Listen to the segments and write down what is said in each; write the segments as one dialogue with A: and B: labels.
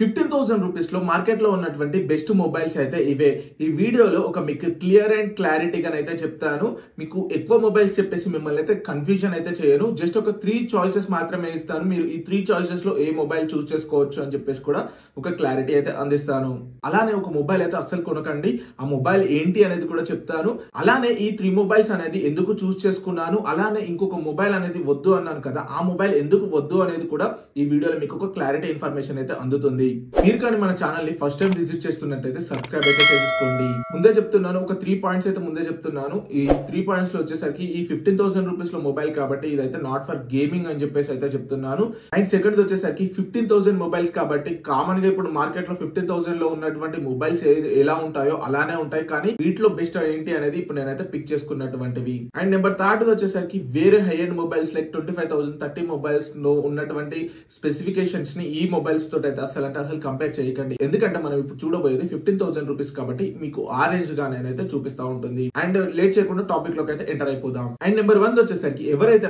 A: 15,000 rupees లో market లో ఉన్నటువంటి బెస్ట్ మొబైల్స్ అయితే ఇవే. ఈ వీడియోలో ఒక మీకు క్లియర్ అండ్ క్లారిటీగా అయితే చెప్తాను. మీకు ఎక్కువ మొబైల్స్ చెప్పేసి మిమ్మల్ని అయితే కన్ఫ్యూజన్ అయితే చేయను. జస్ట్ ఒక 3 చాయిసెస్ మాత్రమే ఇస్తాను. మీరు ఈ 3 చాయిసెస్ లో ఏ మొబైల్ చూస్ చేసుకోవచ్చు అని చెప్పేసి కూడా ఒక క్లారిటీ అయితే అందిస్తాను. అలానే ఒక మొబైల్ అయితే అస్సలు కొనకండి. ఆ మొబైల్ ఏంటి అనేది కూడా చెప్తాను. అలానే ఈ 3 మొబైల్స్ అనేది ఎందుకు చూస్ చేసుకున్నాను, అలానే ఇంకొక మొబైల్ అనేది వద్దు అన్నాను కదా, ఆ మొబైల్ ఎందుకు వద్దు అనేది కూడా ఈ వీడియోలో మీకు ఒక క్లారిటీ ఇన్ఫర్మేషన్ అయితే అందుతుంది. మీరు కానీ మన ఛానల్ ని ఫస్ట్ టైం విజిట్ చేస్తున్నట్టయితే సబ్స్క్రైబ్ అయితే చేసుకోండి. ముందే చెప్తున్నాను, ఒక 3 పాయింట్స్ అయితే ముందే చెప్తున్నాను. ఈ 3 పాయింట్స్ లో వచ్చేసరికి ఈ 15,000 రూపీస్ లో మొబైల్ కాబట్టి ఇదైతే నాట్ ఫర్ గేమింగ్ అని చెప్పేసి అయితే చెప్తున్నాను. అండ్ సెకండ్ వచ్చేసరికి 15,000 మొబైల్స్ కాబట్టి కామన్ గా ఇప్పుడు మార్కెట్ లో 15,000 లో ఉన్నటువంటి మొబైల్స్ ఎలా ఉంటాయో అలానే ఉంటాయి. కానీ వీటిలో బెస్ట్ ఏంటి అనేది ఇప్పుడు నేనైతే పిక్ చేసుకున్నటువంటివి. అండ్ నెంబర్ 3 వచ్చేసరికి వేరే high end mobiles like 25,000 30 mobiles లో ఉన్నటువంటి స్పెసిఫికేషన్స్ ని ఈ మొబైల్స్ తోటి అయితే అసలు కంపేర్ చేయకండి. ఎందుకంటే మనం ఇప్పుడు చూడబోయేది 15,000 రూపీస్ కాబట్టి మీకు ఆ రేంజ్ గా నేనైతే చూపిస్తా ఉంటుంది. అండ్ లేట్ చేయకుండా టాపిక్ లోకి అయితే ఎంటర్ అయిపోదాం. అండ్ నెంబర్ 1 వచ్చేసరికి ఎవరైతే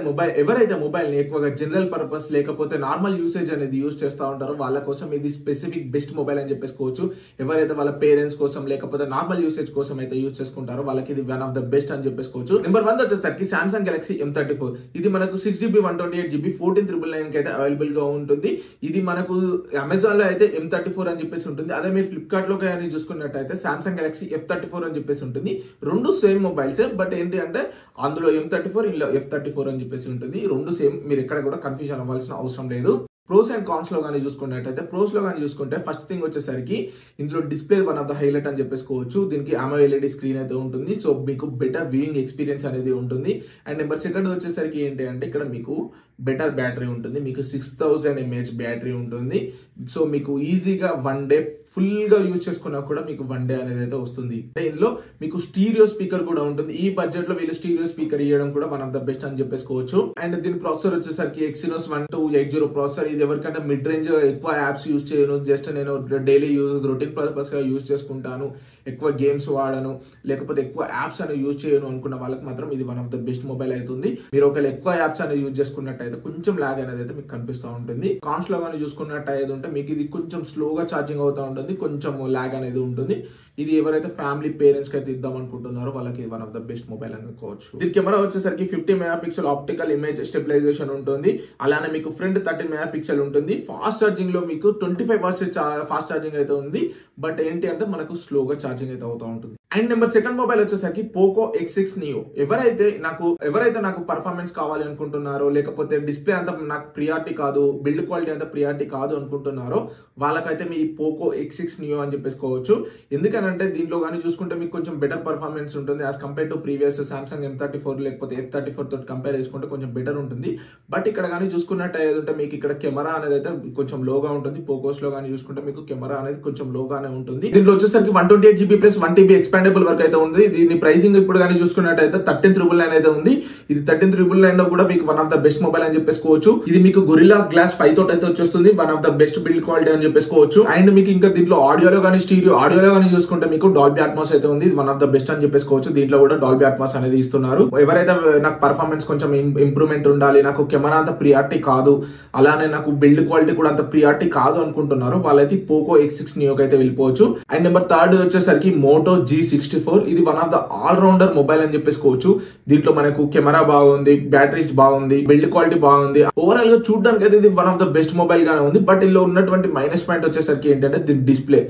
A: మొబైల్ ని ఎక్కువగా జనరల్ పర్పస్ లేకపోతే నార్మల్ యూసేజ్ అనేది యూజ్ చేస్తా ఉంటారో వాళ్ళ కోసం ఇది స్పెసిఫిక్ బెస్ట్ మొబైల్ అని చెప్పేసుకోవచ్చు. ఎవరైతే వాళ్ళ పేరెంట్స్ కోసం లేకపోతే నార్మల్ యూసేజ్ కోసం అయితే యూజ్ చేసుకుంటారో వాళ్ళకి ఇది వన్ ఆఫ్ ద బెస్ట్ అని చెప్పేసుకోవచ్చు. నెంబర్ 1 వచ్చేసరికి Samsung Galaxy M34. ఇది మనకు 6GB 128GB 14,999 కి అయితే అవైలబుల్ గా ఉంటుంది. ఇది మనకు అమెజాన్ లో అయితే M34 అని చెప్పేసి ఉంటుంది. అదే మీరు ఫ్లిప్కార్ట్ లో కానీ చూసుకున్నట్టయితే Samsung Galaxy F34 అని చెప్పేసి ఉంటుంది. రెండు సేమ్ మొబైల్స్, బట్ ఏంటి అంటే అందులో M34 ఇందులో F34 అని చెప్పేసి ఉంటుంది. రెండు సేమ్, మీరు ఎక్కడ కూడా కన్ఫ్యూజన్ అవ్వాల్సిన అవసరం లేదు. ప్రోస్ అండ్ కాన్స్ లో కానీ చూసుకున్నట్టయితే ప్రోస్ లో కానీ చూసుకుంటే ఫస్ట్ థింగ్ వచ్చేసరికి ఇందులో display one of the highlight అని చెప్పేసుకోవచ్చు. దీనికి AMOLED స్క్రీన్ అయితే ఉంటుంది. సో మీకు బెటర్ వ్యూయింగ్ ఎక్స్పీరియన్స్ అనేది ఉంటుంది. అండ్ నెంబర్ 2 వచ్చేసరికి ఏంటి అంటే ఇక్కడ మీకు బెటర్ బ్యాటరీ ఉంటుంది. మీకు 6000 mAh బ్యాటరీ ఉంటుంది. సో మీకు ఈజీగా 1 డే ఫుల్ గా యూజ్ చేసుకున్నా కూడా మీకు 1 డే అనేది అయితే వస్తుంది. ఇందులో మీకు స్టీరియో స్పీకర్ కూడా ఉంటుంది. ఈ బడ్జెట్ లో వీళ్ళు స్టీరియో స్పీకర్ ఇవ్వడం కూడా వన్ ఆఫ్ ద బెస్ట్ అని చెప్పేసుకోవచ్చు. అండ్ దీని ప్రాసెసర్ వచ్చేసరికి Exynos 1280 ప్రాసెసర్. ఇది ఎవరికంటే మిడ్ రేంజ్ ఎక్కువ యాప్స్ యూజ్ చేయను, జస్ట్ నేను డైలీ యూజ్ రొటీన్ పర్పస్ గా యూజ్ చేసుకుంటాను, ఎక్కువ గేమ్స్ వాడను లేకపోతే ఎక్కువ యాప్స్ అనేది యూజ్ చేయను అనుకున్న వాళ్ళకి మాత్రం ఇది one of the best mobile అవుతుంది. మీరు ఒకవేళ ఎక్కువ యాప్స్ అనేది యూజ్ చేసుకున్నట్టయితే కొంచెం లాగ్ అనేది అయితే మీకు కనిపిస్తూ ఉంటుంది. కాన్స్ లో కానీ చూసుకున్నట్టయితే ఉంటే మీకు ఇది కొంచెం స్లోగా ఛార్జింగ్ అవుతూ ఉంటుంది, కొంచెం లాగ్ అనేది ఉంటుంది. ఇది ఎవరైతే ఫ్యామిలీ పేరెంట్స్ కి అయితే ఇద్దాం అనుకుంటున్నారో వాళ్ళకి one of the best mobile అనుకోవచ్చు. దీని కెమెరా వచ్చేసరికి 50 మెగాపిక్సెల్ ఆప్టికల్ ఇమేజ్ స్టెబిలైజేషన్ ఉంటుంది. అలానే మీకు ఫ్రంట్ 13 మెగాపిక్సెల్ ఉంటుంది. ఫాస్ట్ ఛార్జింగ్ లో మీకు 25 వాట్స్ ఫాస్ట్ ఛార్జింగ్ అయితే ఉంది. బట్ ఏంటి అంటే మనకు స్లోగా ఛార్జింగ్ అయితే అవుతూ ఉంటుంది. అండ్ నెంబర్ 2 మొబైల్ వచ్చేసరికి Poco X6 Neo. ఎవరైతే నాకు పర్ఫార్మెన్స్ కావాలి అనుకుంటున్నారో లేకపోతే డిస్ప్లే అంత నాకు ప్రియారిటీ కాదు, బిల్డ్ క్వాలిటీ అంత ప్రియారిటీ కాదు అనుకుంటున్నారో వాళ్ళకైతే మీ Poco X6 Neo అని చెప్పేసుకోవచ్చు. ఎందుకనంటే దీంట్లో కానీ చూసుకుంటే మీకు కొంచెం బెటర్ పర్ఫార్మెన్స్ ఉంటుంది as compare to previous Samsung M34 లేకపోతే F34 తోటి కంపేర్ చేసుకుంటే కొంచెం బెటర్ ఉంటుంది. బట్ ఇక్కడ కానీ చూసుకున్నట్టయితే మీకు ఇక్కడ కెమెరా అనేది అయితే కొంచెం లోగా ఉంటుంది. పోకోస్ లో కానీ చూసుకుంటే మీకు కెమెరా అనేది కొంచెం లోగానే ఉంటుంది. దీంట్లో వచ్చేసరికి 128GB ప్లస్ 1TB ఎక్స్పాండబుల్ వరకు అయితే ఉంది. దీని ప్రైసింగ్ ఇప్పుడు కానీ చూసుకున్నట్టయితే 13,999 అయితే ఉంది. ఇది 13,999 లో కూడా మీకు one of the best mobile అని చెప్పేసుకోవచ్చు. ఇది మీకు Gorilla Glass 5 తోటి అయితే వచ్చేస్తుంది. One of the best build quality అని చెప్పేసుకోవచ్చు. అండ్ మీకు ఇంకా దీంట్లో ఆడియోలో కానీ ఆడియోలో కానీ చూసుకుంటే మీకు డాల్బీ అట్మాస్ అయితే ఉంది. వన్ ఆఫ్ ద బెస్ట్ అని చెప్పేసుకోవచ్చు. దీంట్లో కూడా డాల్బీ అట్మాస్ అనేది ఇస్తున్నారు. ఎవరైతే నాకు పర్ఫార్మెన్స్ కొంచెం ఇంప్రూవ్మెంట్ ఉండాలి, నాకు కెమెరా అంత ప్రియారిటీ కాదు, అలానే నాకు బిల్డ్ క్వాలిటీ కూడా అంత ప్రియారిటీ కాదు అనుకుంటున్నారు వాళ్ళైతే Poco X6 Neo అయితే వెళ్ళిపోవచ్చు. అండ్ నెంబర్ 3 వచ్చేసరికి Moto G64. ఇది one of the all rounder mobile అని చెప్పేసుకోవచ్చు. దీంట్లో మనకు కెమెరా బాగుంది, బ్యాటరీస్ బాగుంది, బిల్డ్ క్వాలిటీ బాగుంది. ఓవరాల్ గా చూడడానికి అయితే ఇది one of the best mobile గానే ఉంది. బట్ ఇందులో ఉన్నటువంటి మైనస్ పాయింట్ వచ్చేసరికి ఏంటంటే దీని డిస్ప్లే.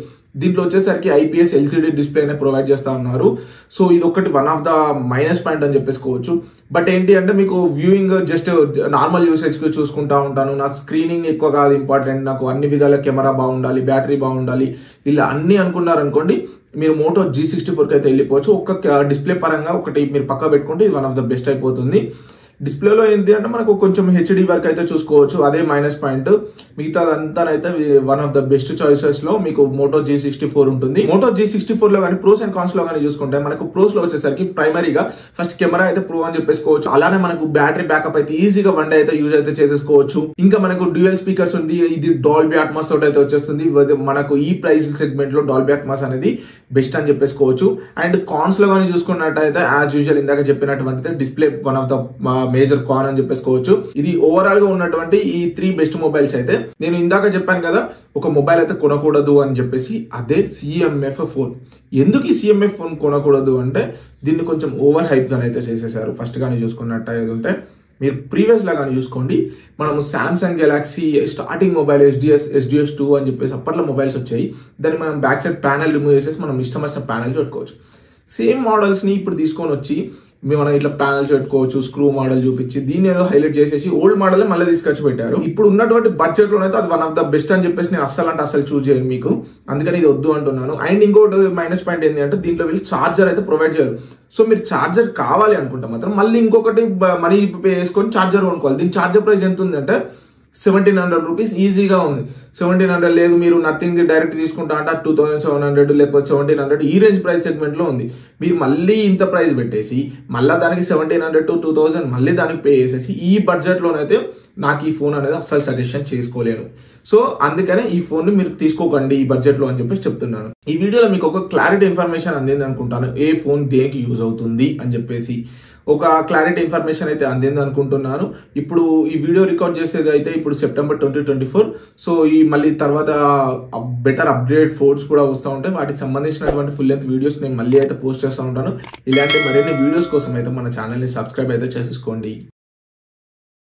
A: దీంట్లో వచ్చేసరికి IPS LCD డిస్ప్లే నే ప్రొవైడ్ చేస్తా ఉన్నారు. సో ఇది ఒకటి one of the minus point అని చెప్పేసుకోవచ్చు. బట్ ఏంటి అంటే మీకు వ్యూయింగ్ జస్ట్ నార్మల్ యూసేజ్ కి చూసుకుంటా ఉంటాను, నా స్క్రీనింగ్ ఎక్కువ కాదు ఇంపార్టెంట్, నాకు అన్ని విధాల కెమెరా బాగుండాలి, బ్యాటరీ బాగుండాలి, ఇలా అన్ని అనుకున్నారనుకోండి మీరు Moto G64 కి అయితే వెళ్ళిపోవచ్చు. ఒక్క డిస్ప్లే పరంగా ఒకటి మీరు పక్క పెట్టుకుంటే ఇది వన్ ఆఫ్ ద బెస్ట్ అయిపోతుంది. డిస్ప్లేలో ఏంటి అంటే మనకు కొంచెం HD వరకు అయితే చూసుకోవచ్చు, అదే మైనస్ పాయింట్. మిగతాదంతానైతే one of the best choices లో మీకు Moto G64 ఉంటుంది. Moto G64 లో కానీ ప్రోస్ అండ్ కాన్స్ లో కానీ చూసుకుంటే మనకు ప్రోస్ లో వచ్చేసరికి ప్రైమరీగా ఫస్ట్ కెమెరా అయితే ప్రో అని చెప్పేసుకోవచ్చు. అలానే మనకు బ్యాటరీ బ్యాకప్ అయితే ఈజీగా 1 డే అయితే యూజ్ అయితే చేసేసుకోవచ్చు. ఇంకా మనకు డ్యూయల్ స్పీకర్స్ ఉంది. ఇది డాల్బీ అట్మాస్ తోటి అయితే వచ్చేస్తుంది. మనకు ఈ ప్రైస్ సెగ్మెంట్ లో డాల్బీ అట్మాస్ అనేది బెస్ట్ అని చెప్పేసుకోవచ్చు. అండ్ కాన్స్ లో కానీ చూసుకున్నట్టయితే యాజ్ యూజువల్ ఇందాక చెప్పినటువంటి display one of the major con అని చెప్పేసుకోవచ్చు. ఇది ఓవరాల్ గా ఉన్నటువంటి ఈ 3 బెస్ట్ మొబైల్స్ అయితే నేను ఇందాక చెప్పాను కదా ఒక మొబైల్ అయితే కొనకూడదు అని చెప్పేసి, అదే సిఎంఎఫ్ ఫోన్. ఎందుకు ఈ సిఎంఎఫ్ ఫోన్ కొనకూడదు అంటే దీన్ని కొంచెం ఓవర్ హైప్ గానే అయితే చేసేసారు. ఫస్ట్ గానే చూసుకున్నట్టు ఏది ఉంటే మీరు ప్రీవియస్ లాగానే చూసుకోండి, మనము Samsung Galaxy starting mobile SDS 2 అని చెప్పేసి అప్పట్లో మొబైల్స్ వచ్చాయి. దాన్ని మనం బ్యాక్ సైడ్ ప్యానల్ రిమూవ్ చేసేసి మనం ఇష్టం వచ్చిన ప్యానల్స్ పెట్టుకోవచ్చు. సేమ్ మోడల్స్ ని ఇప్పుడు తీసుకొని వచ్చి మనం ఇట్లా ప్యానల్స్ పెట్టుకోవచ్చు, స్క్రూ మోడల్ చూపించి దీన్ని ఏదో హైలైట్ చేసేసి ఓల్డ్ మోడల్ మళ్ళీ తీసుకొచ్చి పెట్టారు. ఇప్పుడు ఉన్నటువంటి బడ్జెట్ లోనైతే అది వన్ ఆఫ్ ద బెస్ట్ అని చెప్పేసి నేను అస్సలు చూస్ చేయను మీకు, అందుకని ఇది వద్దు అంటున్నాను. అండ్ ఇంకోటి మైనస్ పాయింట్ ఏంటి అంటే దీంట్లో వీళ్ళు చార్జర్ అయితే ప్రొవైడ్ చేయరు. సో మీరు చార్జర్ కావాలి అనుకుంటే మాత్రం మళ్ళీ ఇంకొకటి మనీ పే చేసుకొని చార్జర్ కొనుక్కోవాలి. దీని చార్జర్ ప్రైస్ ఎంత ఉంది అంటే 1700 రూపీస్ ఈజీగా ఉంది. 1700 లేదు మీరు నథింగ్ డైరెక్ట్ తీసుకుంటా అంటే 2700 లేకపోతే 1700 ఈ రేంజ్ ప్రైస్ సెగ్మెంట్ లో ఉంది. మీరు మళ్ళీ ఇంత ప్రైస్ పెట్టేసి మళ్ళీ దానికి 1700 to 2000 మళ్ళీ దానికి పే చేసేసి ఈ బడ్జెట్ లోనైతే నాకు ఈ ఫోన్ అనేది అస్సలు సజెషన్ చేసుకోలేను. సో అందుకనే ఈ ఫోన్ ని మీరు తీసుకోకండి ఈ బడ్జెట్ లో అని చెప్పేసి చెప్తున్నాను. ఈ వీడియోలో మీకు ఒక క్లారిటీ ఇన్ఫర్మేషన్ అందింది అనుకుంటాను, ఏ ఫోన్ దేనికి యూజ్ అవుతుంది అని చెప్పేసి ఒక క్లారిటీ ఇన్ఫర్మేషన్ అయితే అందింది అనుకుంటున్నాను. ఇప్పుడు ఈ వీడియో రికార్డ్ చేసేది అయితే ఇప్పుడు సెప్టెంబర్ 2024. సో ఈ మళ్ళీ తర్వాత బెటర్ అప్డేట్ ఫోన్స్ కూడా వస్తూ ఉంటాయి. వాటికి సంబంధించినటువంటి ఫుల్ లెంత్ వీడియోస్ నేను మళ్ళీ అయితే పోస్ట్ చేస్తూ ఉంటాను. ఇలాంటి మరిన్ని వీడియోస్ కోసం అయితే మన ఛానల్ని సబ్స్క్రైబ్ అయితే చేసుకోండి.